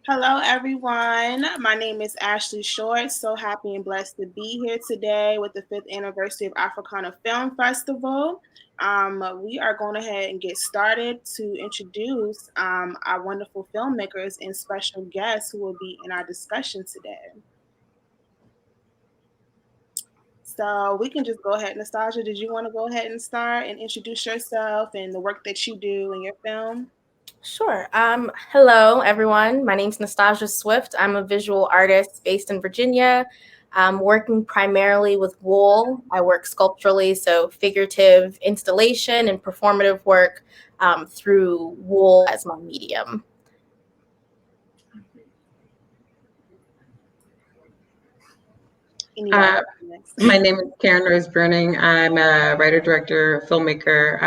Hello, everyone. My name is Ashley Short. So happy and blessed to be here today with the fifth anniversary of Afrikana Film Festival. We are going ahead and get started to introduce our wonderful filmmakers and special guests who will be in our discussion today. So we can just go ahead. Nostalgia, did you want to go ahead and start and introduce yourself and the work that you do in your film? Sure. Hello, everyone. My name's Nastasia Swift. I'm a visual artist based in Virginia. I'm working primarily with wool. I work sculpturally, so figurative installation and performative work through wool as my medium. My name is Karen Rose Bruning. I'm a writer, director, filmmaker.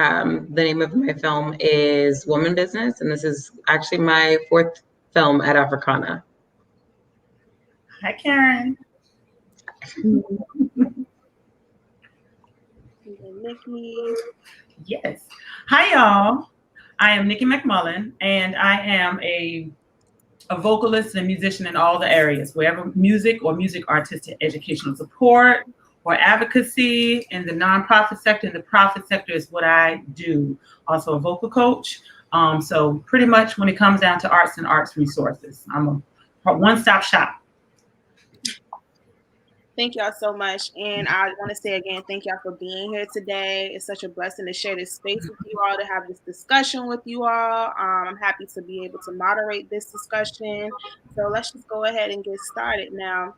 The name of my film is Woman Business, and this is actually my fourth film at Afrikana. Hi, Karen. Nikki. Yes. Hi, y'all. I am Nikki McMullen, and I am a vocalist and a musician in all the areas, wherever music or music artistic educational support or advocacy in the nonprofit sector and the profit sector is what I do. Also a vocal coach. So pretty much when it comes down to arts and arts resources, I'm a one-stop shop. Thank y'all so much. And I want to say again, thank y'all for being here today. It's such a blessing to share this space with you all, to have this discussion with you all. I'm happy to be able to moderate this discussion. So let's just go ahead and get started now.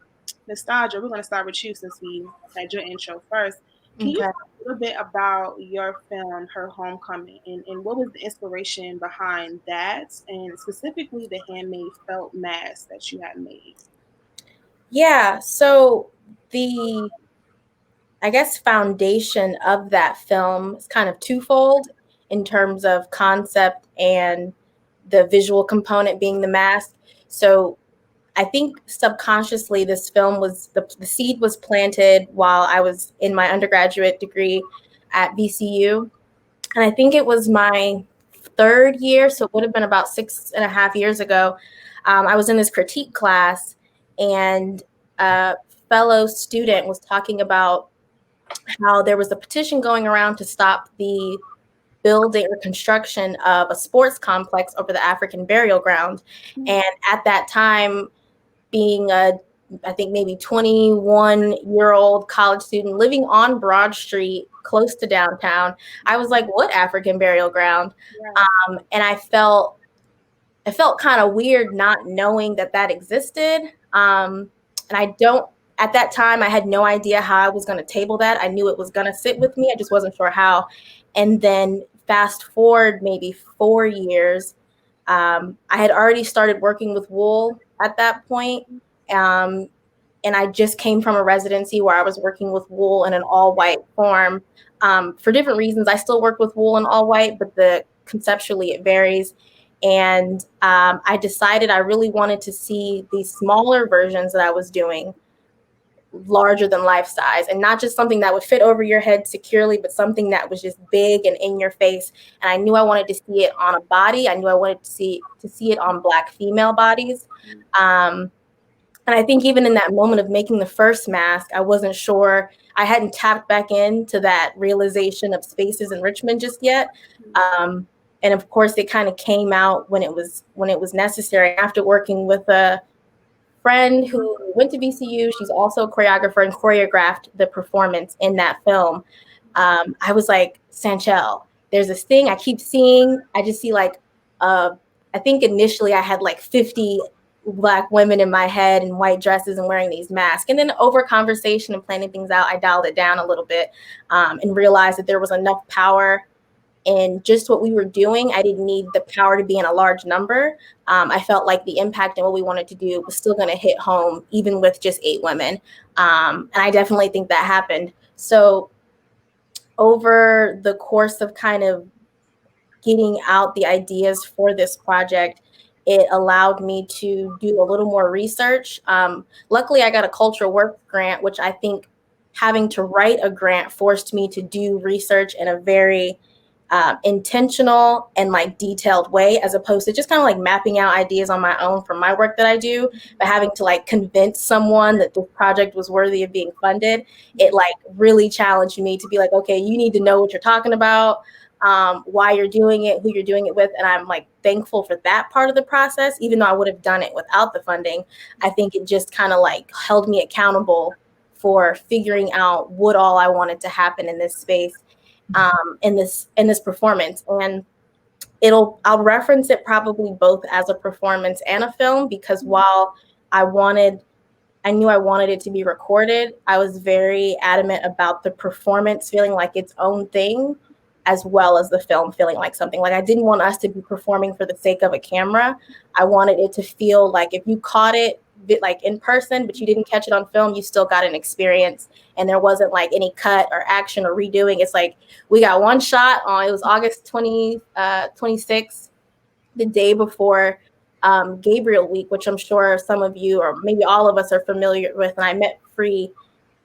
Nostalgia, we're going to start with you since we had your intro first. Can you talk a little bit about your film, Her Homecoming, and what was the inspiration behind that, and specifically the handmade felt mask that you had made? Yeah, so the, I guess, foundation of that film is kind of twofold in terms of concept and the visual component being the mask. So I think subconsciously this film was, the seed was planted while I was in my undergraduate degree at VCU. And I think it was my third year, so it would have been about 6.5 years ago. I was in this critique class, and a fellow student was talking about how there was a petition going around to stop the building or construction of a sports complex over the African burial ground. And at that time, being a, I think maybe 21-year-old college student living on Broad Street, close to downtown, I was like, what African burial ground? Yeah. And I felt kind of weird not knowing that existed. And at that time, I had no idea how I was going to table that. I knew it was going to sit with me. I just wasn't sure how. And then fast forward maybe 4 years, I had already started working with wool at that point. And I just came from a residency where I was working with wool in an all-white form. For different reasons, I still work with wool in all white, but conceptually it varies. And I decided I really wanted to see these smaller versions that I was doing larger than life size, and not just something that would fit over your head securely, but something that was just big and in your face. And I knew I wanted to see it on a body. I knew I wanted to see it on Black female bodies. And I think even in that moment of making the first mask, I wasn't sure. I hadn't tapped back into that realization of spaces enrichment just yet. And of course, it kind of came out when it was necessary. After working with a friend who went to VCU, she's also a choreographer and choreographed the performance in that film. I was like, Sanchel, there's this thing I keep seeing. I just see like, I think initially I had like 50 Black women in my head in white dresses and wearing these masks. And then over conversation and planning things out, I dialed it down a little bit and realized that there was enough power in just what we were doing. I didn't need the power to be in a large number. I felt like the impact and what we wanted to do was still going to hit home, even with just 8 women. And I definitely think that happened. So over the course of kind of getting out the ideas for this project, it allowed me to do a little more research. Luckily, I got a cultural work grant, which I think having to write a grant forced me to do research in a very intentional and like detailed way, as opposed to just kind of like mapping out ideas on my own from my work that I do, but having to like convince someone that this project was worthy of being funded. It like really challenged me to be like, okay, you need to know what you're talking about, why you're doing it, who you're doing it with. And I'm like thankful for that part of the process, even though I would have done it without the funding. I think it just kind of like held me accountable for figuring out what all I wanted to happen in this space, in this performance. And I'll reference it probably both as a performance and a film, because while I knew I wanted it to be recorded, I was very adamant about the performance feeling like its own thing, as well as the film feeling like something. Like I didn't want us to be performing for the sake of a camera. I wanted it to feel like if you caught it like in person, but you didn't catch it on film, you still got an experience. And there wasn't like any cut or action or redoing. It's like we got one shot on, it was August 26th, the day before Gabriel Week, which I'm sure some of you or maybe all of us are familiar with. And I met Free.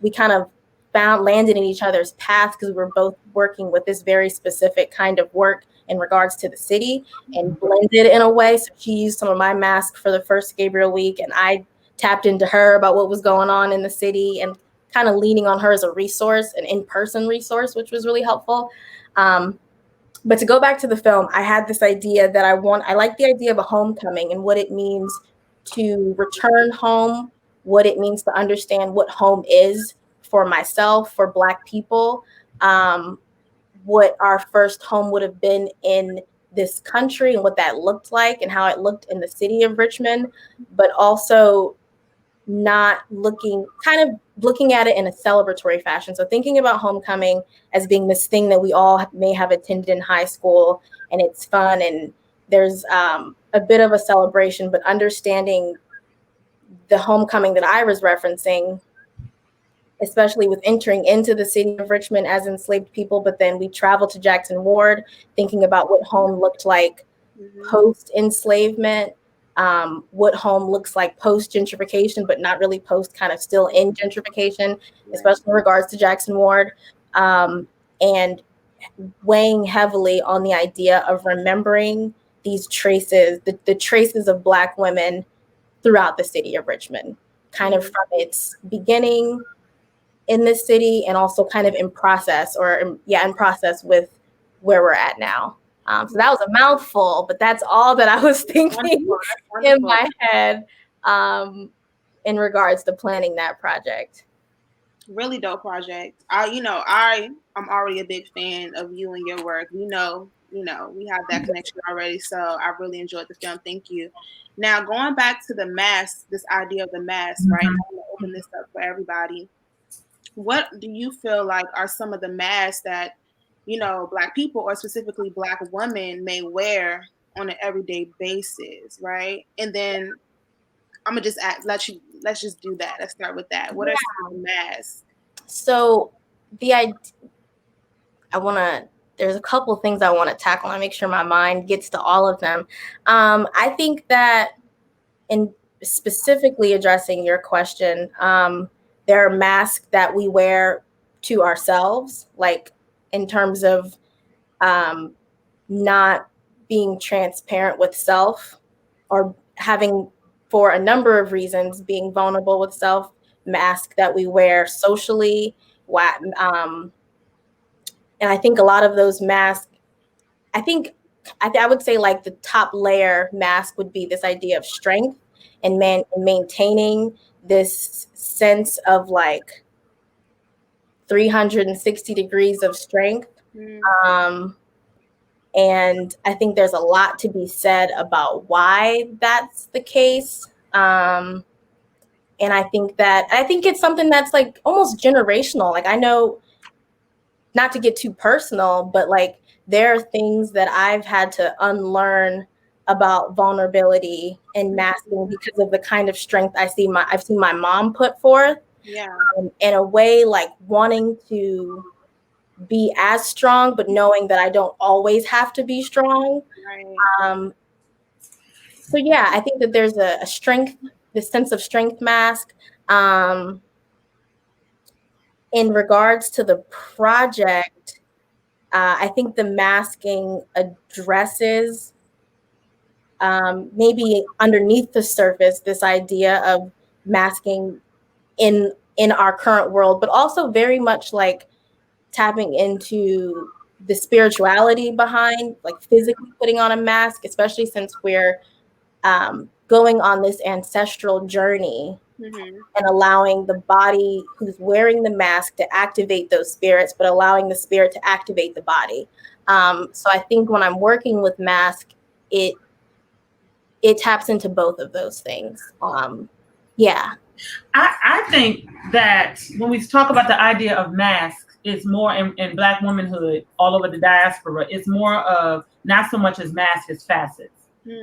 We kind of landed in each other's paths because we were both working with this very specific kind of work in regards to the city, and blended in a way. So she used some of my masks for the first Gabriel Week, and I tapped into her about what was going on in the city, and kind of leaning on her as a resource, an in-person resource, which was really helpful. But to go back to the film, I had this idea that I like the idea of a homecoming and what it means to return home, what it means to understand what home is for myself, for Black people, what our first home would have been in this country and what that looked like and how it looked in the city of Richmond, but also not looking at it in a celebratory fashion. So thinking about homecoming as being this thing that we all may have attended in high school, and it's fun and there's a bit of a celebration, but understanding the homecoming that I was referencing, especially with entering into the city of Richmond as enslaved people, but then we traveled to Jackson Ward, thinking about what home looked like post-enslavement, what home looks like post-gentrification, but not really post, kind of still in gentrification, especially in regards to Jackson Ward, and weighing heavily on the idea of remembering these traces, the traces of Black women throughout the city of Richmond, kind of from its beginning in this city and also kind of in process with where we're at now. So that was a mouthful, but that's all that I was thinking in my head in regards to planning that project. Really dope project. I'm already a big fan of you and your work. We have that connection already. So I really enjoyed the film. Thank you. Now going back to the mask, this idea of the mask, right? I'm gonna open this up for everybody. What do you feel like are some of the masks that, Black people or specifically Black women may wear on an everyday basis, right? And then I'm gonna just let's just do that. Let's start with that. What are some of the masks? So there's a couple of things I want to tackle. I make sure my mind gets to all of them. I think that in specifically addressing your question, there are masks that we wear to ourselves, like in terms of not being transparent with self, or having, for a number of reasons, being vulnerable with self, mask that we wear socially. And I think a lot of those masks, I would say like the top layer mask would be this idea of strength and maintaining this sense of like 360 degrees of strength. And I think there's a lot to be said about why that's the case. And I think it's something that's like almost generational. Like, I know, not to get too personal, but like there are things that I've had to unlearn about vulnerability and masking because of the kind of strength I've seen my mom put forth. Yeah. In a way, like wanting to be as strong, but knowing that I don't always have to be strong. Right. So yeah, I think that there's a strength, this sense of strength mask. In regards to the project, I think the masking addresses maybe underneath the surface this idea of masking in our current world, but also very much like tapping into the spirituality behind like physically putting on a mask, especially since we're going on this ancestral journey and allowing the body who's wearing the mask to activate those spirits, but allowing the spirit to activate the body. So I think when I'm working with mask, it taps into both of those things. Yeah. I think that when we talk about the idea of masks, it's more in Black womanhood all over the diaspora. It's more of not so much as masks as facets.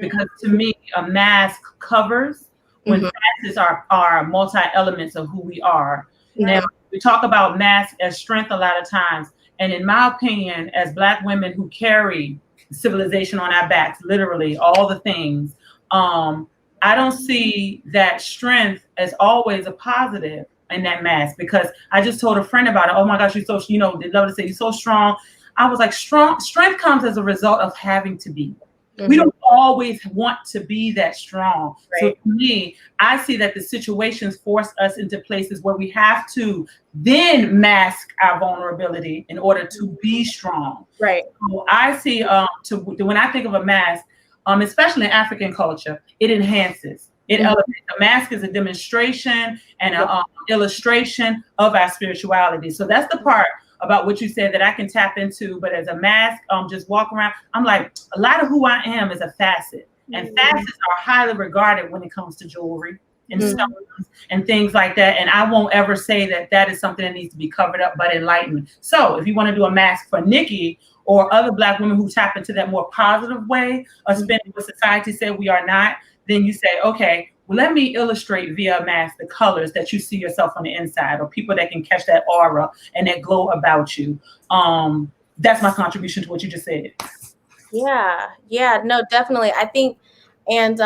Because to me, a mask covers when facets are multi elements of who we are. And we talk about masks as strength a lot of times. And in my opinion, as Black women who carry civilization on our backs, literally all the things, I don't see that strength as always a positive in that mask, because I just told a friend about it. Oh my gosh, you're so, they love to say you're so strong. I was like, strength comes as a result of having to be. We don't always want to be that strong. Right. So to me, I see that the situations force us into places where we have to then mask our vulnerability in order to be strong. Right. So I see when I think of a mask, especially in African culture, it enhances. It elevates. A mask is a demonstration and an illustration of our spirituality. So that's the part about what you said that I can tap into. But as a mask, just walk around, I'm like, a lot of who I am is a facet. And facets are highly regarded when it comes to jewelry and stones and things like that. And I won't ever say that that is something that needs to be covered up, but enlightened. So if you want to do a mask for Nikki or other Black women who tap into that more positive way of spending what society said we are not, then you say, okay, well, let me illustrate via a mask the colors that you see yourself on the inside, or people that can catch that aura and that glow about you. That's my contribution to what you just said. Yeah, no, definitely. I think, and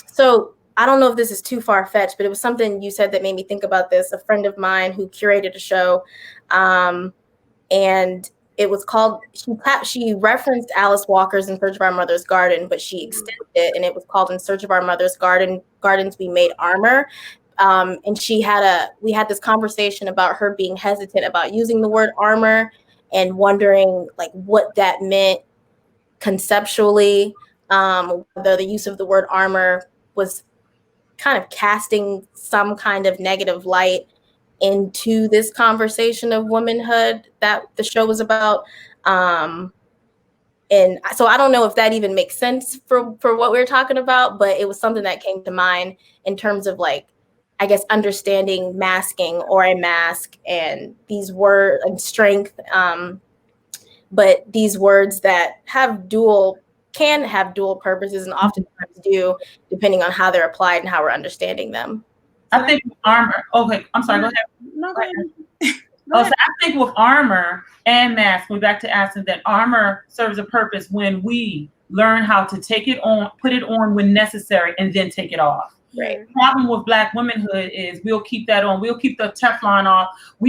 so I don't know if this is too far-fetched, but it was something you said that made me think about this. A friend of mine who curated a show, and it was called, she referenced Alice Walker's In Search of Our Mother's Garden, but she extended it, and it was called In Search of Our Mother's Gardens We Made Armor. And we had this conversation about her being hesitant about using the word armor and wondering like what that meant conceptually, whether the use of the word armor was kind of casting some kind of negative light into this conversation of womanhood that the show was about. And so I don't know if that even makes sense for what we were talking about, but it was something that came to mind in terms of like, I guess, understanding masking or a mask and these words and strength. But these words that can have dual purposes and oftentimes do, depending on how they're applied and how we're understanding them. I think armor. Okay, I'm sorry. Go ahead. No, go ahead. So I think with armor and mask, we're back to asking that armor serves a purpose when we learn how to take it on, put it on when necessary, and then take it off. Right. The problem with Black womanhood is we'll keep that on. We'll keep the Teflon off.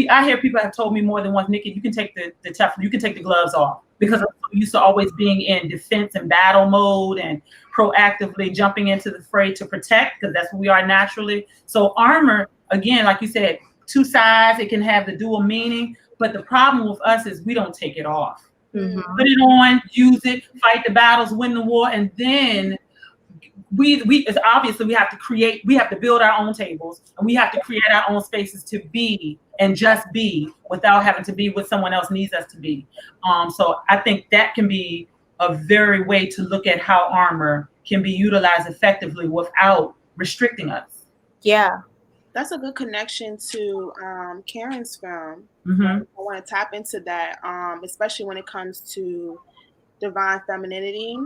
I hear people have told me more than once, Nikki, you can take the Teflon, you can take the gloves off, because I'm so used to always being in defense and battle mode and proactively jumping into the fray to protect, because that's what we are naturally. So armor, again, like you said, two sides, it can have the dual meaning, but the problem with us is we don't take it off. Put it on, use it, fight the battles, win the war, and then it's obviously we have to build our own tables, and we have to create our own spaces to be and just be without having to be what someone else needs us to be. So I think that can be a very way to look at how armor can be utilized effectively without restricting us. Yeah. That's a good connection to Karen's film. Mm-hmm. I want to tap into that, especially when it comes to divine femininity,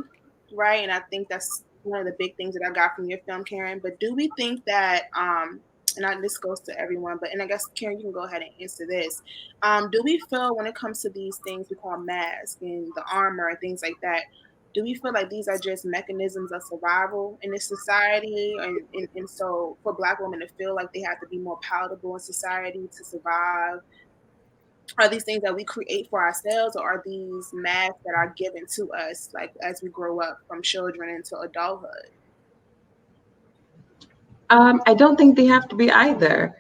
right? And I think that's one of the big things that I got from your film, Karen. But do we think that, this goes to everyone, and I guess, Karen, you can go ahead and answer this. Do we feel when it comes to these things we call masks and the armor and things like that, do we feel like these are just mechanisms of survival in this society? And so for Black women to feel like they have to be more palatable in society to survive, are these things that we create for ourselves, or are these masks that are given to us, like as we grow up from children into adulthood? I don't think they have to be either.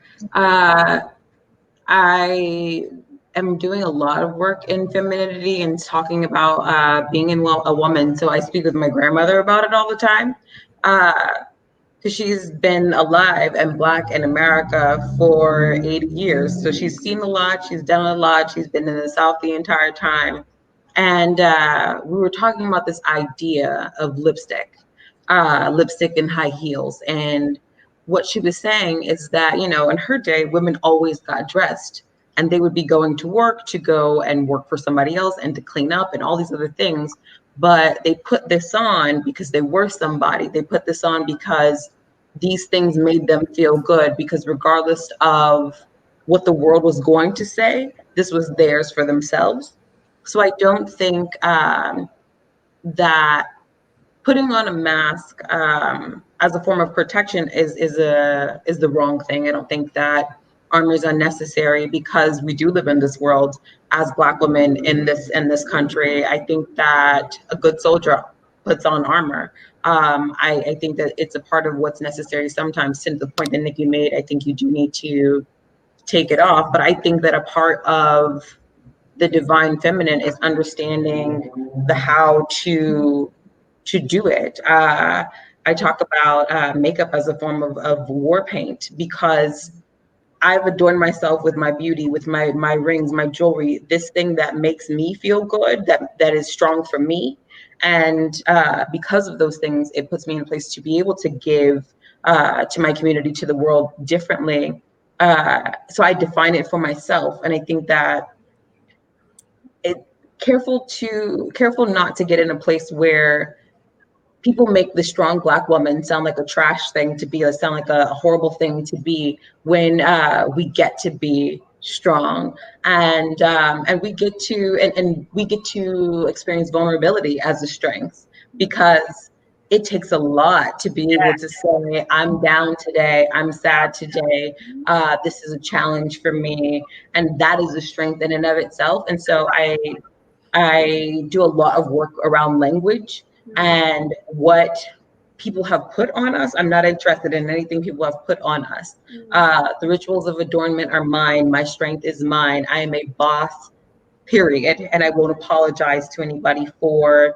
I am doing a lot of work in femininity and talking about being a woman. So I speak with my grandmother about it all the time. Because she's been alive and Black in America for 80 years. So she's seen a lot, she's done a lot, she's been in the South the entire time. And we were talking about this idea of lipstick and high heels. And what she was saying is that, in her day, women always got dressed and they would be going to work to go and work for somebody else and to clean up and all these other things. But they put this on because they were somebody. They put this on because these things made them feel good, because regardless of what the world was going to say, this was theirs for themselves. So I don't think that putting on a mask as a form of protection is the wrong thing. I don't think that armor is unnecessary because we do live in this world as Black women in this country. I think that a good soldier puts on armor. I think that it's a part of what's necessary sometimes. To the point that Nikki made, I think you do need to take it off. But I think that a part of the divine feminine is understanding the how to do it. I talk about makeup as a form of war paint, because I've adorned myself with my beauty, with my rings, my jewelry, this thing that makes me feel good, that is strong for me. And because of those things, it puts me in a place to be able to give to my community, to the world differently. So I define it for myself. And I think that it careful not to get in a place where people make the strong Black woman sound like a trash thing to be, or sound like a horrible thing to be, when we get to be strong, and we get to and we get to experience vulnerability as a strength, because it takes a lot to be able to say, I'm down today, I'm sad today, this is a challenge for me, and that is a strength in and of itself. And so I do a lot of work around language and what people have put on us. I'm not interested in anything people have put on us. The rituals of adornment are mine. My strength is mine. I am a boss, period. And I won't apologize to anybody for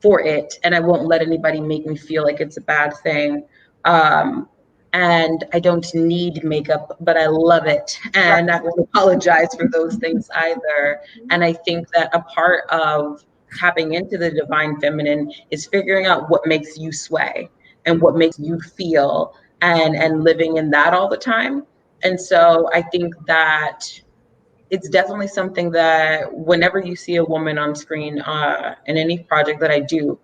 it, and I won't let anybody make me feel like it's a bad thing. Um, and I don't need makeup, but I love it, and I won't apologize for those things either. And I think that a part of tapping into the divine feminine is figuring out what makes you sway and what makes you feel, and living in that all the time. And so I think that it's definitely something that whenever you see a woman on screen in any project that I do,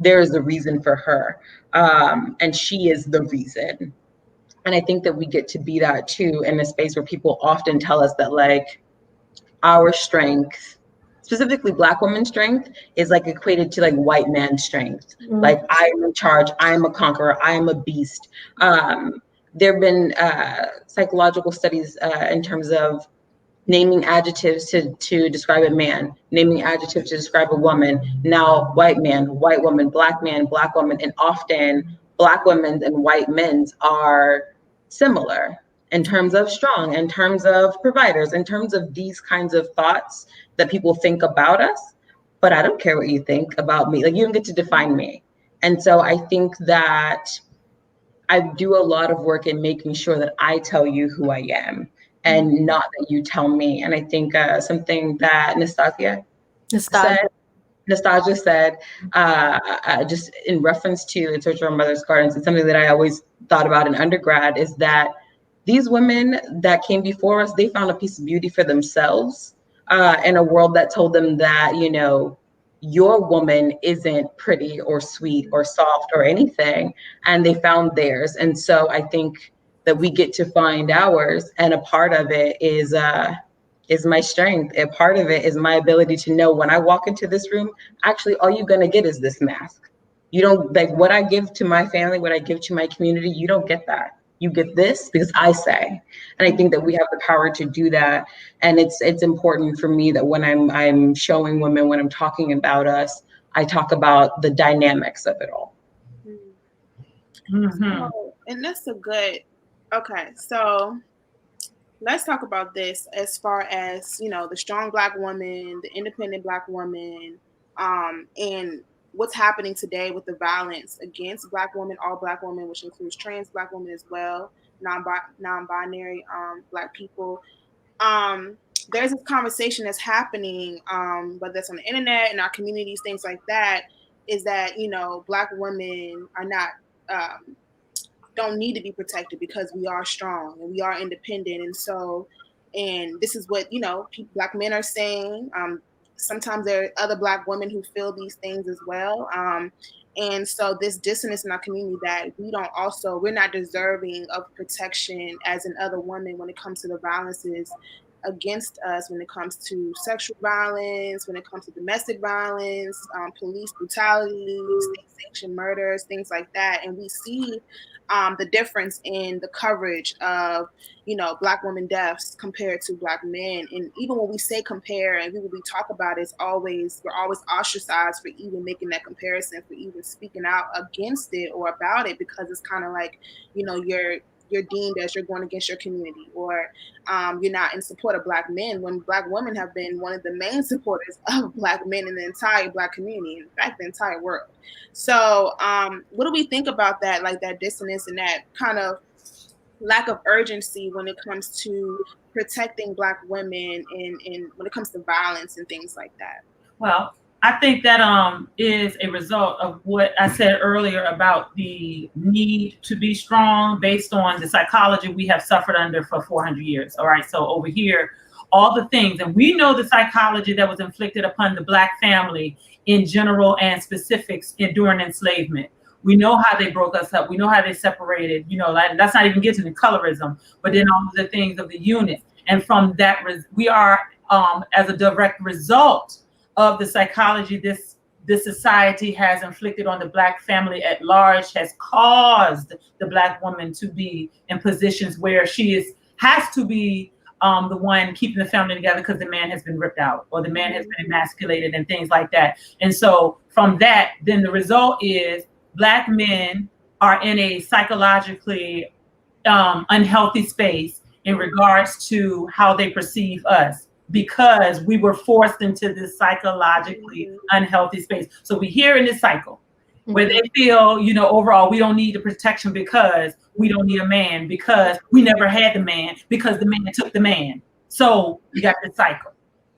there is a reason for her. And she is the reason. And I think that we get to be that too, in a space where people often tell us that, like, our strength, specifically Black women's strength, is like equated to like white man's strength. Like, I am in charge, I am a conqueror, I am a beast. There have been psychological studies in terms of naming adjectives to describe a man, naming adjectives to describe a woman. Now, white man, white woman, Black man, Black woman, and often Black women's and white men's are similar in terms of strong, in terms of providers, in terms of these kinds of thoughts that people think about us. But I don't care what you think about me. Like, you don't get to define me. And so I think that I do a lot of work in making sure that I tell you who I am and not that you tell me. And I think something that Nastasia said, just in reference to In Search of Our Mother's Gardens, and something that I always thought about in undergrad, is that these women that came before us, they found a piece of beauty for themselves in a world that told them that, your woman isn't pretty or sweet or soft or anything, and they found theirs. And so I think that we get to find ours, and a part of it is my strength. A part of it is my ability to know when I walk into this room, actually, all you're gonna get is this mask. You don't, like, what I give to my family, what I give to my community, you don't get that. you get this because I say. And I think that we have the power to do that. And it's important for me that when I'm showing women, when I'm talking about us, I talk about the dynamics of it all. Mm-hmm. So, and that's a good. Okay, so let's talk about this as far as the strong Black woman, the independent Black woman, and what's happening today with the violence against Black women, all Black women, which includes trans Black women as well, non-binary Black people. Um, there's this conversation that's happening, whether that's on the internet, in our communities, things like that, is that Black women are not. Um, don't need to be protected because we are strong and we are independent. And so, and this is what Black men are saying. Sometimes there are other Black women who feel these things as well. And so this dissonance in our community, that we're not deserving of protection as in other women when it comes to the violences against us, when it comes to sexual violence, when it comes to domestic violence, police brutality, state-sanctioned murders, things like that. And we see the difference in the coverage of Black women deaths compared to Black men. And even when we say compare and we talk about it, we're always ostracized for even making that comparison, for even speaking out against it or about it, because it's kind of like you're deemed as you're going against your community, or you're not in support of Black men, when Black women have been one of the main supporters of Black men in the entire Black community, in fact, the entire world. So what do we think about that, like that dissonance and that kind of lack of urgency when it comes to protecting Black women and when it comes to violence and things like that? Well, I think that is a result of what I said earlier about the need to be strong based on the psychology we have suffered under for 400 years. All right. So over here, all the things, and we know the psychology that was inflicted upon the Black family in general and specifics during enslavement. We know how they broke us up. We know how they separated, that's not even getting to colorism, but then all of the things of the unit. And from that, we are, as a direct result of the psychology this society has inflicted on the Black family at large, has caused the Black woman to be in positions where she has to be the one keeping the family together because the man has been ripped out or the man has been emasculated and things like that. And so from that, then the result is Black men are in a psychologically unhealthy space in regards to how they perceive us, because we were forced into this psychologically unhealthy space. So we here in this cycle where they feel, overall, we don't need the protection because we don't need a man, because we never had the man, because the man took the man. So you got this cycle.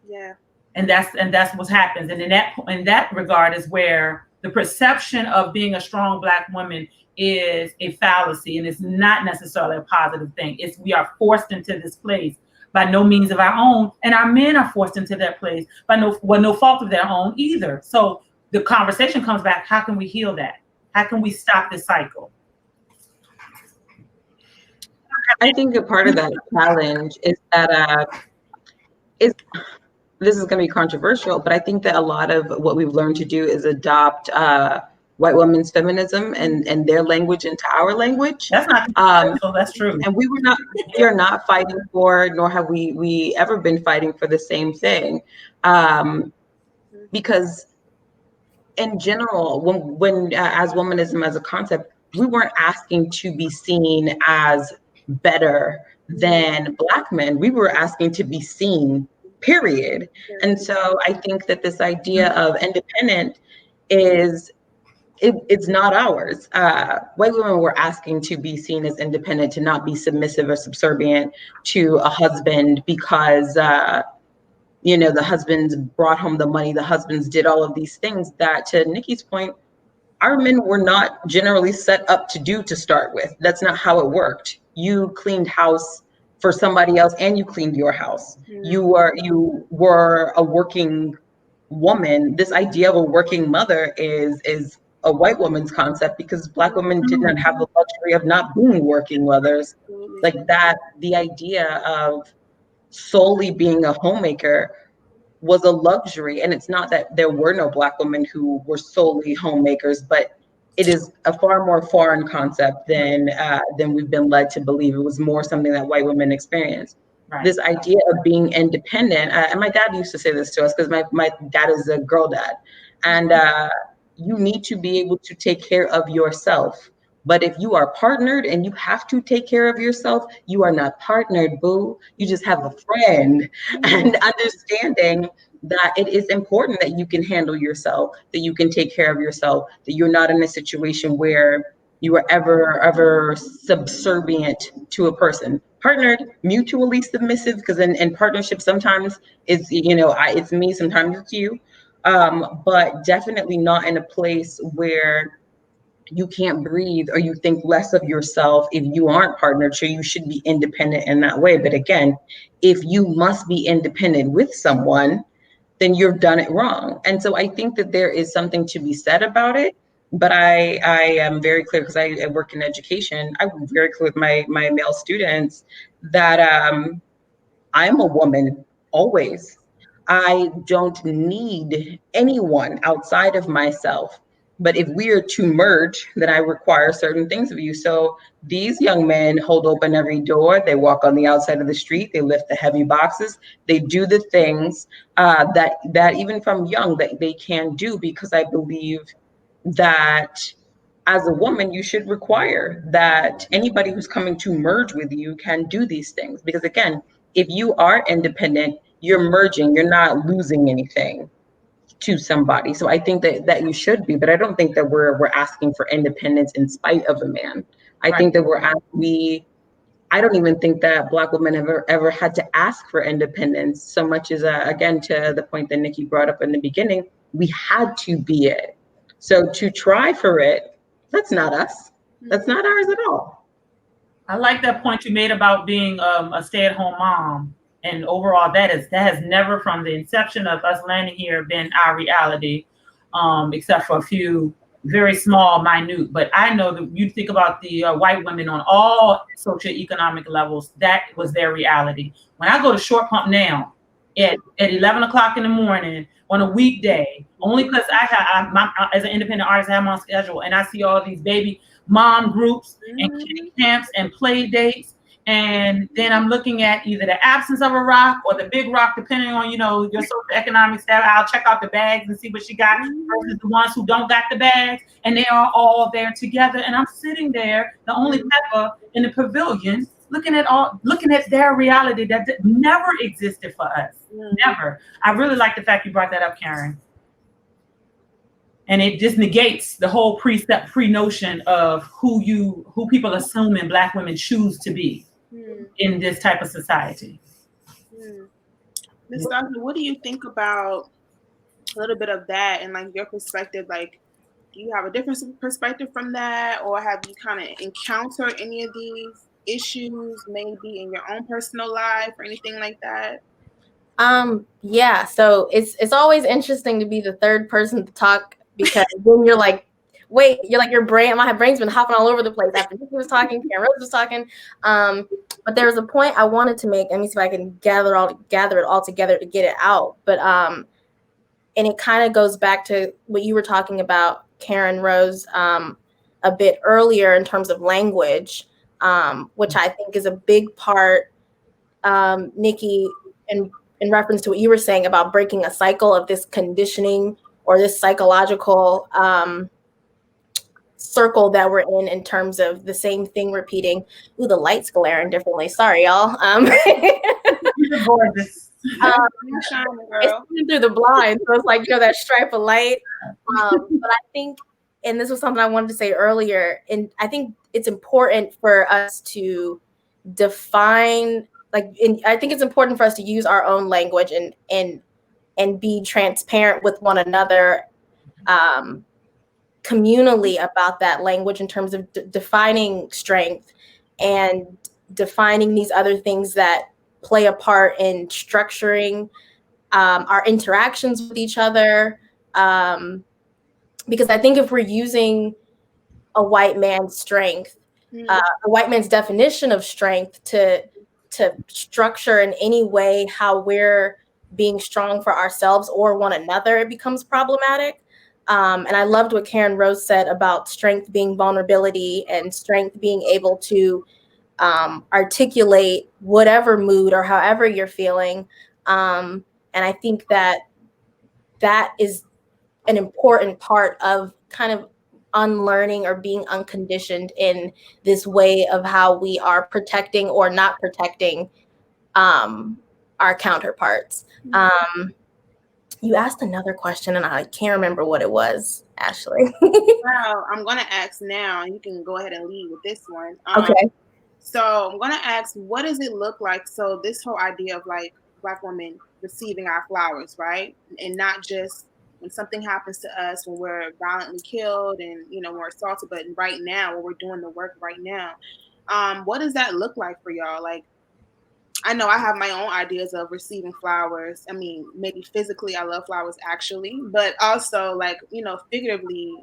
Yeah. And that's what happens. And in that regard is where the perception of being a strong Black woman is a fallacy, and it's not necessarily a positive thing. We are forced into this place by no means of our own, and our men are forced into that place by no fault of their own either. So the conversation comes back: how can we heal that? How can we stop this cycle? I think a part of that challenge is that this is going to be controversial, but I think that a lot of what we've learned to do is adopt white women's feminism and their language into our language. That's not that's true. And we are not fighting for, nor have we ever been fighting for the same thing, because in general, when as womanism as a concept, we weren't asking to be seen as better than Black men. We were asking to be seen, period. And so I think that this idea of independent it's not ours. White women were asking to be seen as independent, to not be submissive or subservient to a husband because the husbands brought home the money, the husbands did all of these things that, to Nikki's point, our men were not generally set up to do to start with. That's not how it worked. You cleaned house for somebody else and you cleaned your house. You were a working woman. This idea of a working mother is a white woman's concept, because Black women did not have the luxury of not being working mothers. Like that, the idea of solely being a homemaker was a luxury. And it's not that there were no Black women who were solely homemakers, but it is a far more foreign concept than we've been led to believe. It was more something that white women experienced. Right. This idea of being independent, and my dad used to say this to us because my dad is a girl dad, and you need to be able to take care of yourself. But if you are partnered and you have to take care of yourself, you are not partnered, boo. You just have a friend. And understanding that it is important that you can handle yourself, that you can take care of yourself, that you're not in a situation where you are ever subservient to a person. Partnered, mutually submissive, because in partnership sometimes it's it's me, sometimes it's you, but definitely not in a place where you can't breathe or you think less of yourself if you aren't partnered. So you should be independent in that way. But again, if you must be independent with someone, then you've done it wrong. And so I think that there is something to be said about it. But I am very clear, because I work in education. I'm very clear with my male students that I'm a woman always. I don't need anyone outside of myself. But if we are to merge, then I require certain things of you. So these young men hold open every door. They walk on the outside of the street. They lift the heavy boxes. They do the things that even from young that they can do, because I believe that as a woman, you should require that anybody who's coming to merge with you can do these things. Because again, if you are independent, you're merging, you're not losing anything to somebody. So I think that you should be, but I don't think that we're asking for independence in spite of a man. I Right. think that I don't even think that Black women have ever had to ask for independence so much as, again, to the point that Nikki brought up in the beginning, we had to be it. So to try for it, that's not us. That's not ours at all. I like that point you made about being a stay-at-home mom. And overall, that has never, from the inception of us landing here, been our reality, except for a few very small, minute. But I know that you think about the white women on all socioeconomic levels, that was their reality. When I go to Short Pump now at 11 o'clock in the morning on a weekday, only because as an independent artist, I have my schedule, and I see all these baby mom groups and kid camps and play dates. And then I'm looking at either the absence of a rock or the big rock, depending on, your socioeconomic status. I'll check out the bags and see what she got versus the ones who don't got the bags. And they are all there together. And I'm sitting there, the only pepper in the pavilion, looking at their reality that never existed for us. Never. I really like the fact you brought that up, Karen. And it just negates the whole pre-notion of who people assuming Black women choose to be in this type of society. Ms. Dawson, what do you think about a little bit of that and like your perspective? Like, do you have a different perspective from that, or have you kind of encountered any of these issues maybe in your own personal life or anything like that? Yeah, so it's always interesting to be the third person to talk, because then you're like, wait, you're like, my brain's been hopping all over the place after Nikki was talking, Karen Rose was talking. But there was a point I wanted to make. Let me see if I can gather it all together to get it out. But and it kind of goes back to what you were talking about, Karen Rose, a bit earlier in terms of language, which I think is a big part, Nikki, in reference to what you were saying about breaking a cycle of this conditioning or this psychological circle that we're in terms of the same thing repeating. Ooh, the light's glaring differently. Sorry, y'all. You're gorgeous. It's coming through the blind, so it's like, that stripe of light. But I think, and this was something I wanted to say earlier, and I think it's important for us to define, I think it's important for us to use our own language and be transparent with one another communally about that language in terms of defining strength and defining these other things that play a part in structuring our interactions with each other. Because I think if we're using a white man's strength, a white man's definition of strength to structure in any way how we're being strong for ourselves or one another, it becomes problematic. And I loved what Karen Rose said about strength being vulnerability and strength being able to articulate whatever mood or however you're feeling. And I think that that is an important part of kind of unlearning or being unconditioned in this way of how we are protecting or not protecting our counterparts. You asked another question and I can't remember what it was, Ashley. Well, I'm going to ask now, and you can go ahead and lead with this one. Okay. So I'm going to ask, what does it look like? So this whole idea of like Black women receiving our flowers, right? And not just when something happens to us, when we're violently killed and, you know, we're assaulted, but right now, when we're doing the work right now, what does that look like for y'all? Like, I know I have my own ideas of receiving flowers. I mean, maybe physically, I love flowers actually, but also like, you know, figuratively,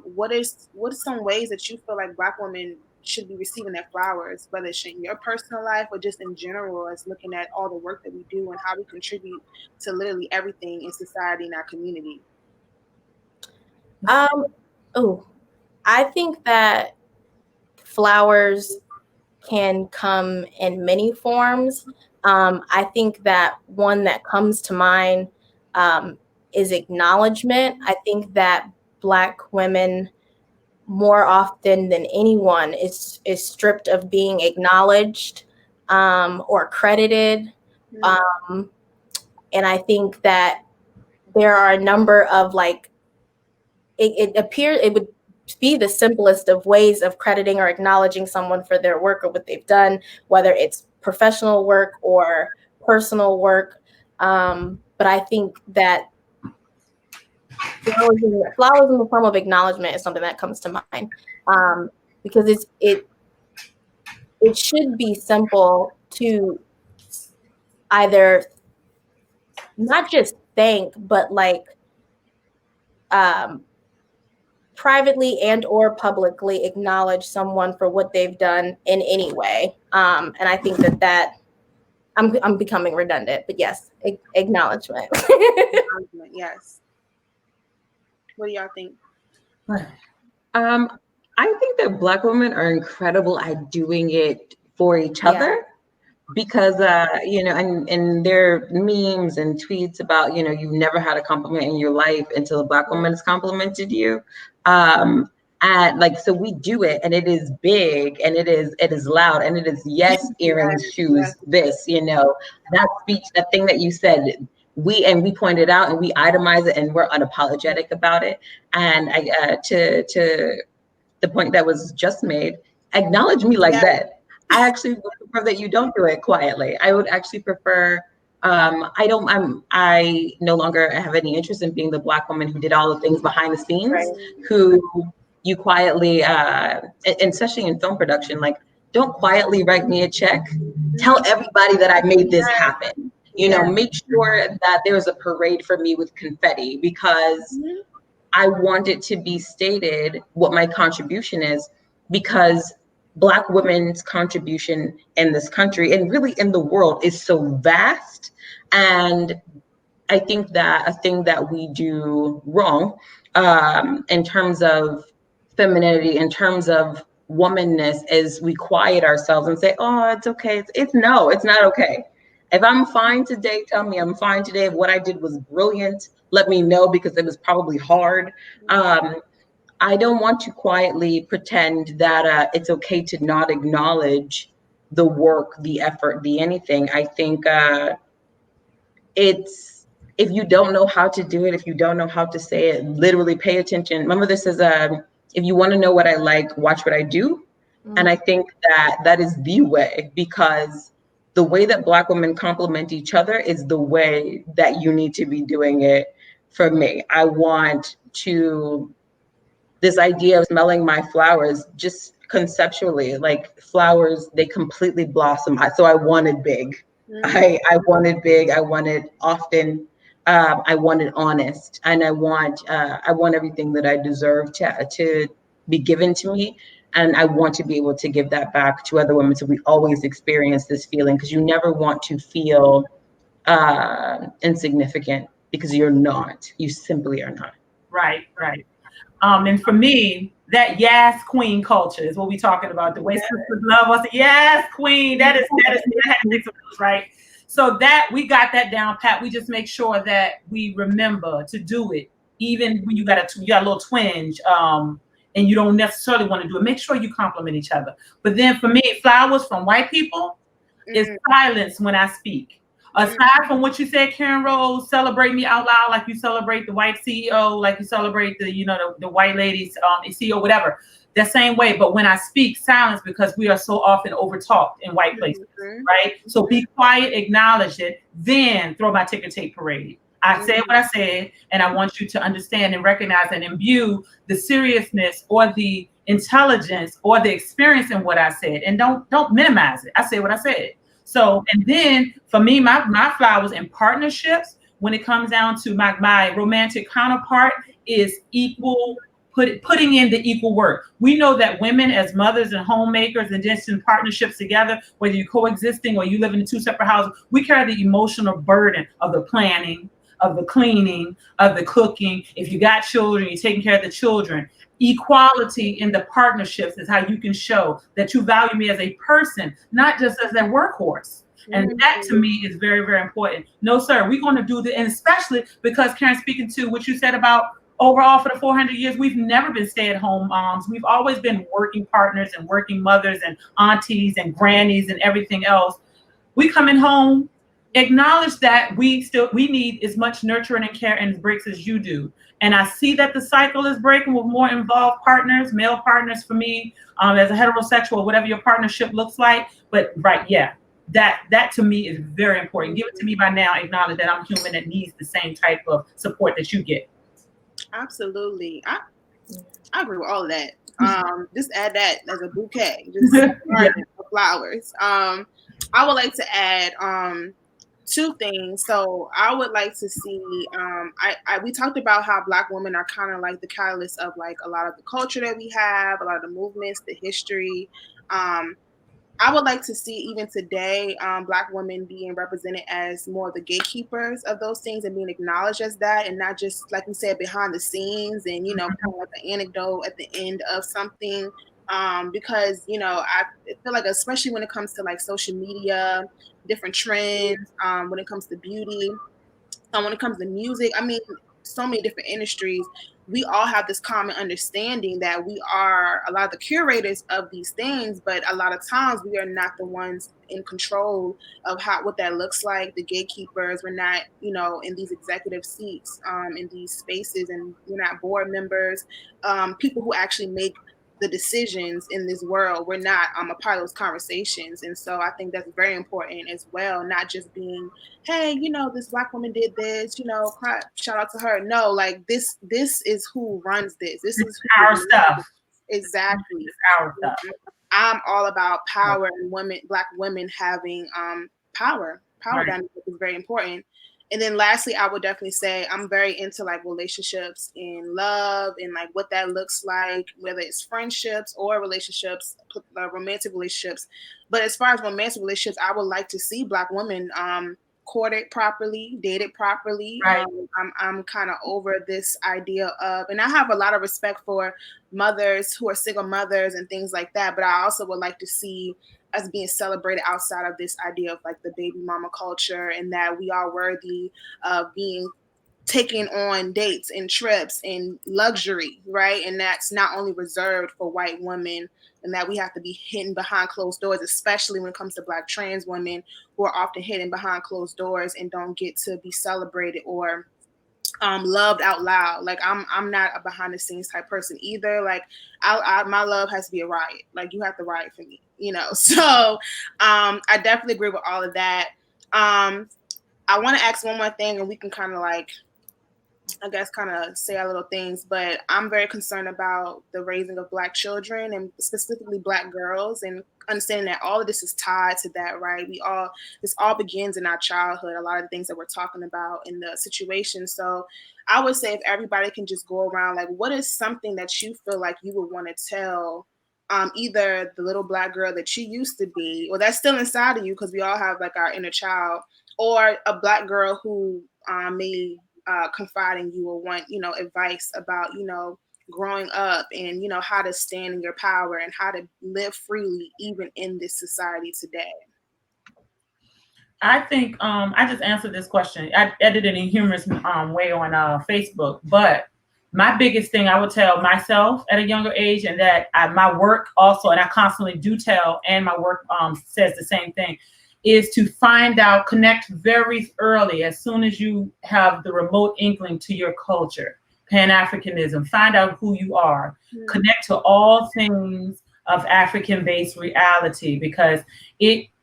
what are some ways that you feel like Black women should be receiving their flowers, whether it's in your personal life or just in general, as looking at all the work that we do and how we contribute to literally everything in society and our community? I think that flowers can come in many forms. I think that one that comes to mind is acknowledgement. I think that Black women, more often than anyone, is stripped of being acknowledged or credited. And I think that there are a number of like, it appears it would be the simplest of ways of crediting or acknowledging someone for their work or what they've done, whether it's professional work or personal work. But I think that flowers in the form of acknowledgement is something that comes to mind, because it should be simple to either not just thank, but like privately and or publicly acknowledge someone for what they've done in any way. And I think that I'm becoming redundant, but yes, acknowledgement. Acknowledgement, yes. What do y'all think? I think that Black women are incredible at doing it for each other. Because you know, and there are memes and tweets about, you know, you've never had a compliment in your life until a Black woman has complimented you. And like, so we do it, and it is big, and it is loud, and it is yes, earrings, shoes, this, you know, that speech, that thing that you said, we point it out and we itemize it and we're unapologetic about it. And to the point that was just made, acknowledge me like that. I actually would prefer that you don't do it quietly. I would actually prefer. I no longer have any interest in being the Black woman who did all the things behind the scenes, who you quietly, and especially in film production, like, don't quietly write me a check. Tell everybody that I made this happen. You know, make sure that there's a parade for me with confetti, because I want it to be stated what my contribution is, because Black women's contribution in this country and really in the world is so vast. And I think that a thing that we do wrong, in terms of femininity, in terms of womanness, is we quiet ourselves and say, oh, it's okay. It's no, it's not okay. If I'm fine today, tell me I'm fine today. If what I did was brilliant, let me know, because it was probably hard. I don't want to quietly pretend that it's okay to not acknowledge the work, the effort, the anything. I think it's, if you don't know how to do it, if you don't know how to say it, literally pay attention. Remember, this is if you want to know what I like, watch what I do. And I think that is the way, because the way that Black women complement each other is the way that you need to be doing it. For me, I want to, this idea of smelling my flowers, just conceptually, like, flowers, they completely blossom. So I wanted big. I wanted big. I wanted often. I wanted honest, and I want everything that I deserve to be given to me, and I want to be able to give that back to other women. So we always experience this feeling, because you never want to feel insignificant, because you're not. You simply are not. Right, right. And for me, that yes queen culture is what we're talking about. The way sisters love us, yes queen. That had to take some notes, right? So that we got that down pat. We just make sure that we remember to do it, even when you got a little twinge, and you don't necessarily want to do it. Make sure you compliment each other. But then for me, flowers from white people is silence when I speak. Aside from what you said, Karen Rose, celebrate me out loud like you celebrate the white CEO, like you celebrate the white ladies, CEO, whatever. The same way. But when I speak, silence because we are so often overtalked in white places, right? So be quiet, acknowledge it, then throw my ticker tape parade. I said what I said, and I want you to understand and recognize and imbue the seriousness or the intelligence or the experience in what I said, and don't minimize it. I said what I said. So, and then for me, my flowers and partnerships, when it comes down to my romantic counterpart, is equal, putting in the equal work. We know that women as mothers and homemakers and just in partnerships together, whether you're coexisting or you live in two separate houses, we carry the emotional burden of the planning, of the cleaning, of the cooking. If you got children, you're taking care of the children. Equality in the partnerships is how you can show that you value me as a person, not just as a workhorse. And that to me is very, very important. No, sir, we're going to do that. And especially because Karen, speaking to what you said about overall for the 400 years, we've never been stay-at-home moms. We've always been working partners and working mothers and aunties and grannies and everything else. We coming home, acknowledge that we need as much nurturing and care and breaks as you do. And I see that the cycle is breaking with more involved partners, male partners for me, as a heterosexual, whatever your partnership looks like. But right, yeah, that to me is very important. Give it to me by now. Acknowledge that I'm human that needs the same type of support that you get. Absolutely. I agree with all of that. Just add that as a bouquet, just garden of flowers. I would like to add two things. So I would like to see. We talked about how Black women are kind of like the catalyst of like a lot of the culture that we have, a lot of the movements, the history. I would like to see even today Black women being represented as more of the gatekeepers of those things and being acknowledged as that, and not just like we said behind the scenes and kind of like an anecdote at the end of something. Because I feel like especially when it comes to like social media, different trends, when it comes to beauty, when it comes to music, I mean, so many different industries, we all have this common understanding that we are a lot of the curators of these things, but a lot of times we are not the ones in control of what that looks like. The gatekeepers, we're not, in these executive seats, in these spaces, and we're not board members, people who actually make the decisions in this world. We're not a part of those conversations. And so I think that's very important as well, not just being, hey, this Black woman did this, shout out to her. No, like this is who runs this. This is our stuff. Exactly. It's our stuff. I'm all about power and Black women having power. Power dynamic is very important. And then lastly, I would definitely say I'm very into like relationships and love and like what that looks like, whether it's friendships or relationships, romantic relationships. But as far as romantic relationships, I would like to see Black women courted properly, dated properly. Right. I'm kind of over this idea of, and I have a lot of respect for mothers who are single mothers and things like that. But I also would like to see us being celebrated outside of this idea of like the baby mama culture, and that we are worthy of being taking on dates and trips and luxury, right? And that's not only reserved for white women, and that we have to be hidden behind closed doors, especially when it comes to Black trans women who are often hidden behind closed doors and don't get to be celebrated or loved out loud. Like I'm not a behind the scenes type person either. Like my love has to be a riot. Like you have to riot for me, So I definitely agree with all of that. I want to ask one more thing, and we can kind of like, I guess, kind of say our little things, but I'm very concerned about the raising of Black children and specifically Black girls, and understanding that all of this is tied to that, right? This all begins in our childhood, a lot of the things that we're talking about in the situation. So I would say if everybody can just go around, like, what is something that you feel like you would want to tell either the little Black girl that you used to be, or that's still inside of you, because we all have like our inner child, or a Black girl who may confide in you or want, advice about, growing up and, how to stand in your power and how to live freely even in this society today? I think I just answered this question. I did it in a humorous way on Facebook, but my biggest thing I would tell myself at a younger age, and that my work also, and I constantly do tell, and my work says the same thing, is to find out, connect very early, as soon as you have the remote inkling to your culture, Pan-Africanism, find out who you are, connect to all things of African-based reality, because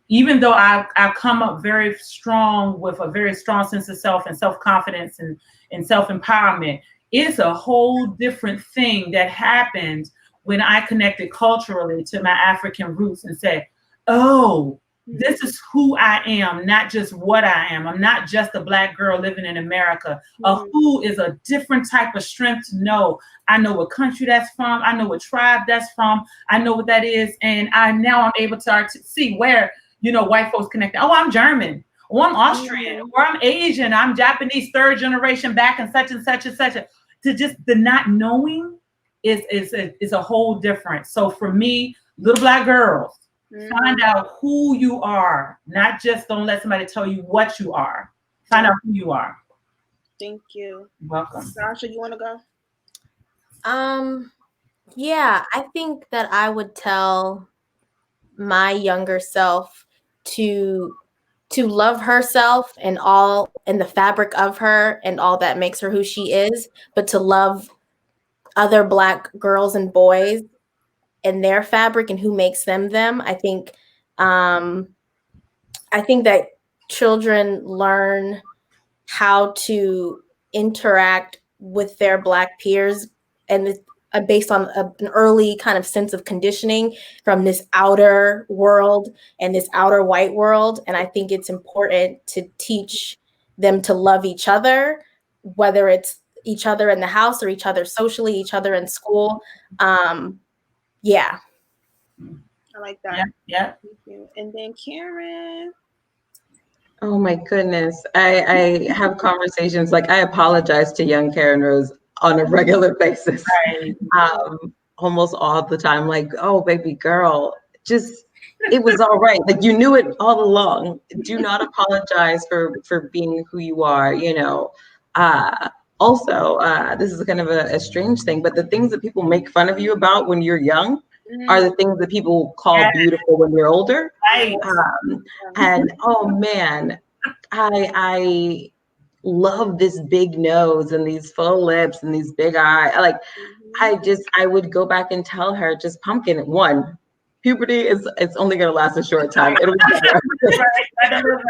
even though I've come up very strong with a very strong sense of self and self-confidence and self-empowerment, it's a whole different thing that happened when I connected culturally to my African roots and said, oh, this is who I am, not just what I am. I'm not just a Black girl living in America. A who is a different type of strength to know. I know what country that's from. I know what tribe that's from. I know what that is. And now I'm able to see where, white folks connect. Oh, I'm German. Oh, I'm Austrian. Or I'm Asian. I'm Japanese, third generation back, and such and such and such. The not knowing is a whole difference. So for me, little Black girls, find out who you are. Not just don't let somebody tell you what you are. Find out who you are. Thank you. You're welcome. Sasha, you want to go? Yeah, I think that I would tell my younger self to love herself and the fabric of her and all that makes her who she is, but to love other Black girls and boys and their fabric and who makes them them. I think that children learn how to interact with their Black peers, and based on an early kind of sense of conditioning from this outer world and this outer white world. And I think it's important to teach them to love each other, whether it's each other in the house or each other socially, each other in school. Yeah. I like that. Yeah. Thank you. And then Karen. Oh my goodness. I have conversations, like I apologize to young Karen Rose on a regular basis. Right. Almost all the time, like, oh baby girl, it was all right. Like you knew it all along. Do not apologize for being who you are, Also, this is kind of a strange thing, but the things that people make fun of you about when you're young are the things that people call beautiful when you're older. Right. And oh man, I love this big nose and these full lips and these big eyes. Like I would go back and tell her, just pumpkin, one, puberty it's only gonna last a short time. It'll be better.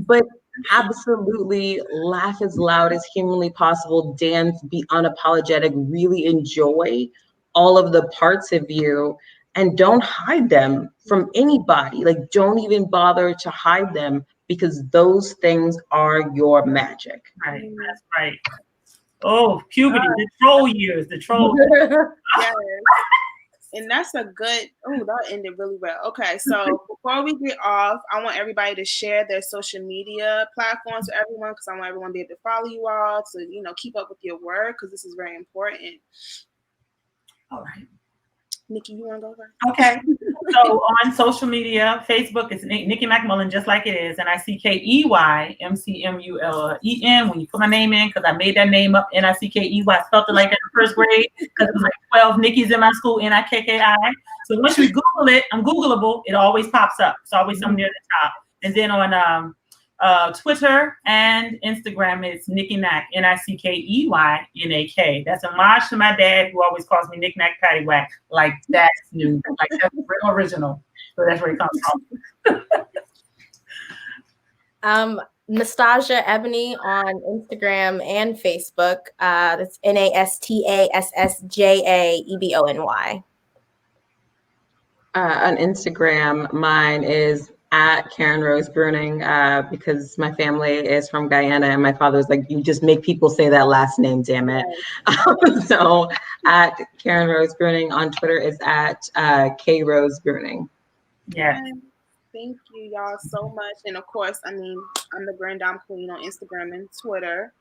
But absolutely laugh as loud as humanly possible, dance, be unapologetic, really enjoy all of the parts of you, and don't hide them from anybody. Like don't even bother to hide them, because those things are your magic. Right. That's right. Oh, puberty, the troll years, the troll. Yes. And that's that ended really well. Okay, so before we get off, I want everybody to share their social media platforms for everyone, because I want everyone to be able to follow you all, to keep up with your work, because this is very important. All right. Nikki, you want to go first? Okay. So on social media, Facebook is Nikki McMullen, just like it is, and NICKEY MCMULEN. When you put my name in, because I made that name up, NICKEY, spelled it like that in first grade, because it was like 12 Nickies in my school, NIKKI. So once you Google it, I'm Googleable. It always pops up. It's always something near the top. And then on Twitter and Instagram, it's Nikki Knack, NICKEYNAK. That's a homage to my dad, who always calls me Nick Knack Paddywhack. Like that's new, like that's real original. So that's where it comes from. Nastasia Ebony on Instagram and Facebook. That's NASTASSJAEBONY. On Instagram, mine is at Karen Rose Bruning, because my family is from Guyana, and my father was like, you just make people say that last name, damn it. So at Karen Rose Bruning. On Twitter is at K Rose Bruning. Yeah. Thank you, y'all, so much. And of course, I'm the Grand Dame Queen on Instagram and Twitter.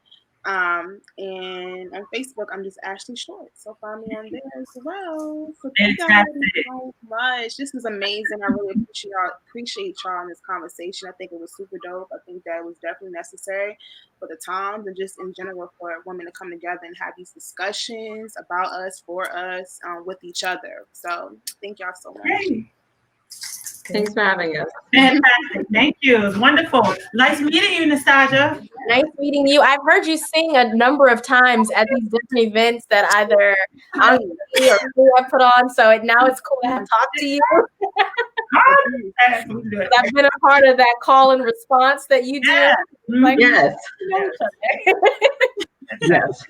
And on Facebook, I'm just Ashley Short. So find me on there as well. So thank y'all really so much. This was amazing. I really appreciate y'all in this conversation. I think it was super dope. I think that was definitely necessary for the times and just in general for women to come together and have these discussions about us, for us, with each other. So thank y'all so much. Hey. Thanks for having us. Fantastic. Thank you. It was wonderful. Nice meeting you, Nastasia. Nice meeting you. I've heard you sing a number of times at these different events that either I or who I put on. So now it's cool to have talked to you. I've been a part of that call and response that you do. Yeah. Like, Yes. you know each other. Yes.